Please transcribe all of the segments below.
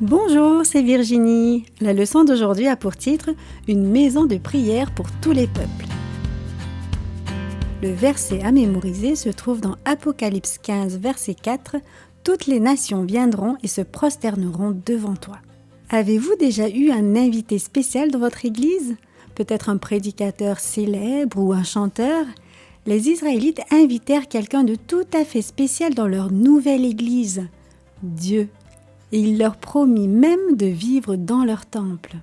Bonjour, c'est Virginie. La leçon d'aujourd'hui a pour titre « Une maison de prière pour tous les peuples ». Le verset à mémoriser se trouve dans Apocalypse 15, verset 4 « Toutes les nations viendront et se prosterneront devant toi ». Avez-vous déjà eu un invité spécial dans votre église? Peut-être un prédicateur célèbre ou un chanteur? Les Israélites invitèrent quelqu'un de tout à fait spécial dans leur nouvelle église, Dieu. Et il leur promit même de vivre dans leur temple.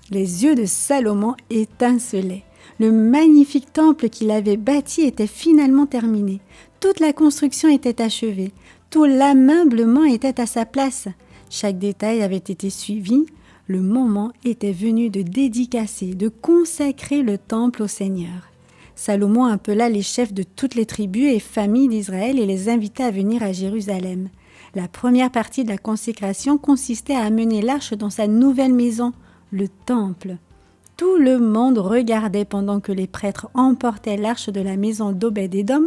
Les yeux de Salomon étincelaient. Le magnifique temple qu'il avait bâti était finalement terminé. Toute la construction était achevée. Tout l'ameublement était à sa place. Chaque détail avait été suivi. Le moment était venu de dédicacer, de consacrer le temple au Seigneur. Salomon appela les chefs de toutes les tribus et familles d'Israël et les invita à venir à Jérusalem. La première partie de la consécration consistait à amener l'arche dans sa nouvelle maison, le temple. Tout le monde regardait pendant que les prêtres emportaient l'arche de la maison d'Obed-Édom,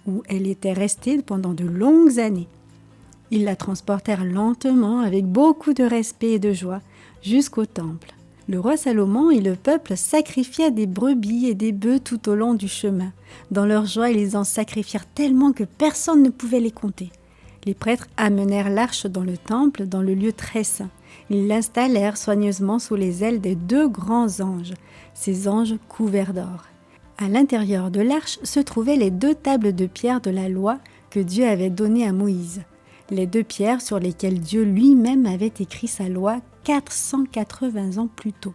où elle était restée pendant de longues années. Ils la transportèrent lentement, avec beaucoup de respect et de joie, jusqu'au temple. Le roi Salomon et le peuple sacrifiaient des brebis et des bœufs tout au long du chemin. Dans leur joie, ils en sacrifièrent tellement que personne ne pouvait les compter. Les prêtres amenèrent l'arche dans le temple, dans le lieu très saint. Ils l'installèrent soigneusement sous les ailes des 2 grands anges, ces anges couverts d'or. À l'intérieur de l'arche se trouvaient les 2 tables de pierre de la loi que Dieu avait données à Moïse. Les 2 pierres sur lesquelles Dieu lui-même avait écrit sa loi 480 ans plus tôt.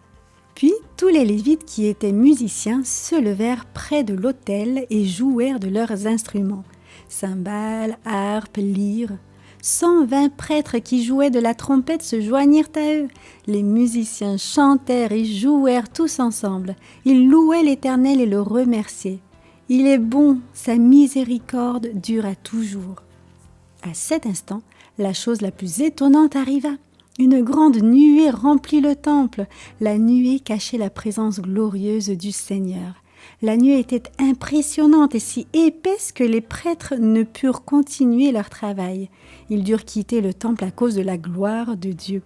Puis, tous les Lévites qui étaient musiciens se levèrent près de l'autel et jouèrent de leurs instruments. Cymbales, harpes, lyres. 120 prêtres qui jouaient de la trompette se joignirent à eux. Les musiciens chantèrent et jouèrent tous ensemble. Ils louaient l'Éternel et le remerciaient. Il est bon, sa miséricorde dure à toujours. À cet instant, la chose la plus étonnante arriva. Une grande nuée remplit le temple. La nuée cachait la présence glorieuse du Seigneur. La nuée était impressionnante et si épaisse que les prêtres ne purent continuer leur travail. Ils durent quitter le temple à cause de la gloire de Dieu.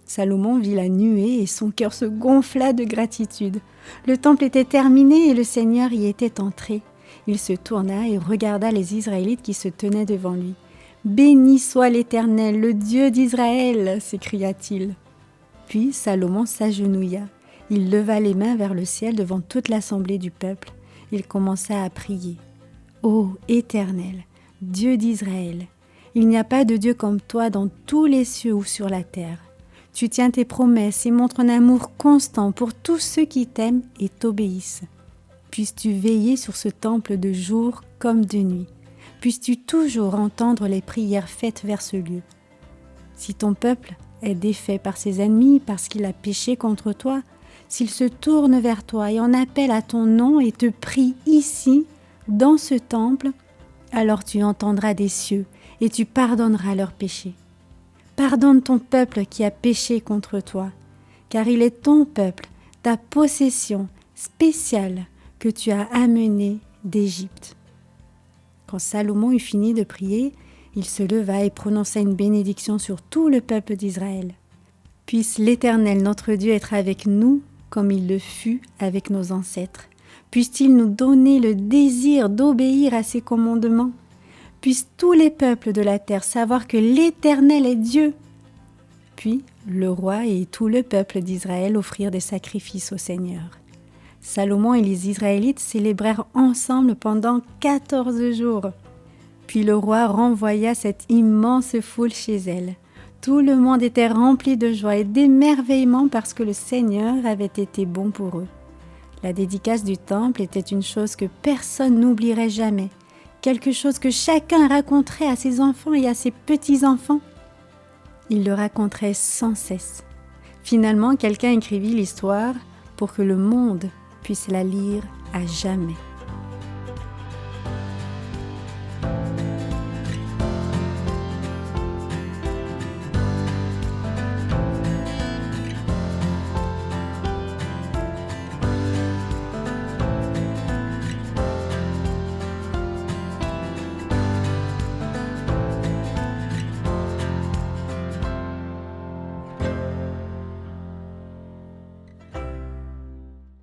Salomon vit la nuée et son cœur se gonfla de gratitude. Le temple était terminé et le Seigneur y était entré. Il se tourna et regarda les Israélites qui se tenaient devant lui. « Béni soit l'Éternel, le Dieu d'Israël !» s'écria-t-il. Puis Salomon s'agenouilla. Il leva les mains vers le ciel devant toute l'assemblée du peuple. Il commença à prier. « Ô Éternel, Dieu d'Israël, il n'y a pas de Dieu comme toi dans tous les cieux ou sur la terre. Tu tiens tes promesses et montres un amour constant pour tous ceux qui t'aiment et t'obéissent. Puisses-tu veiller sur ce temple de jour comme de nuit. Puisses-tu toujours entendre les prières faites vers ce lieu. Si ton peuple est défait par ses ennemis parce qu'il a péché contre toi, s'il se tourne vers toi et en appelle à ton nom et te prie ici, dans ce temple, alors tu entendras des cieux et tu pardonneras leurs péchés. Pardonne ton peuple qui a péché contre toi, car il est ton peuple, ta possession spéciale que tu as amené d'Égypte. » Quand Salomon eut fini de prier, il se leva et prononça une bénédiction sur tout le peuple d'Israël. « Puisse l'Éternel notre Dieu être avec nous, comme il le fut avec nos ancêtres. Puisse-t-il nous donner le désir d'obéir à ses commandements. Puissent tous les peuples de la terre savoir que l'Éternel est Dieu. » Puis le roi et tout le peuple d'Israël offrirent des sacrifices au Seigneur. Salomon et les Israélites célébrèrent ensemble pendant 14 jours. Puis le roi renvoya cette immense foule chez elle. Tout le monde était rempli de joie et d'émerveillement parce que le Seigneur avait été bon pour eux. La dédicace du temple était une chose que personne n'oublierait jamais, quelque chose que chacun raconterait à ses enfants et à ses petits-enfants. Il le raconterait sans cesse. Finalement, quelqu'un écrivit l'histoire pour que le monde puisse la lire à jamais.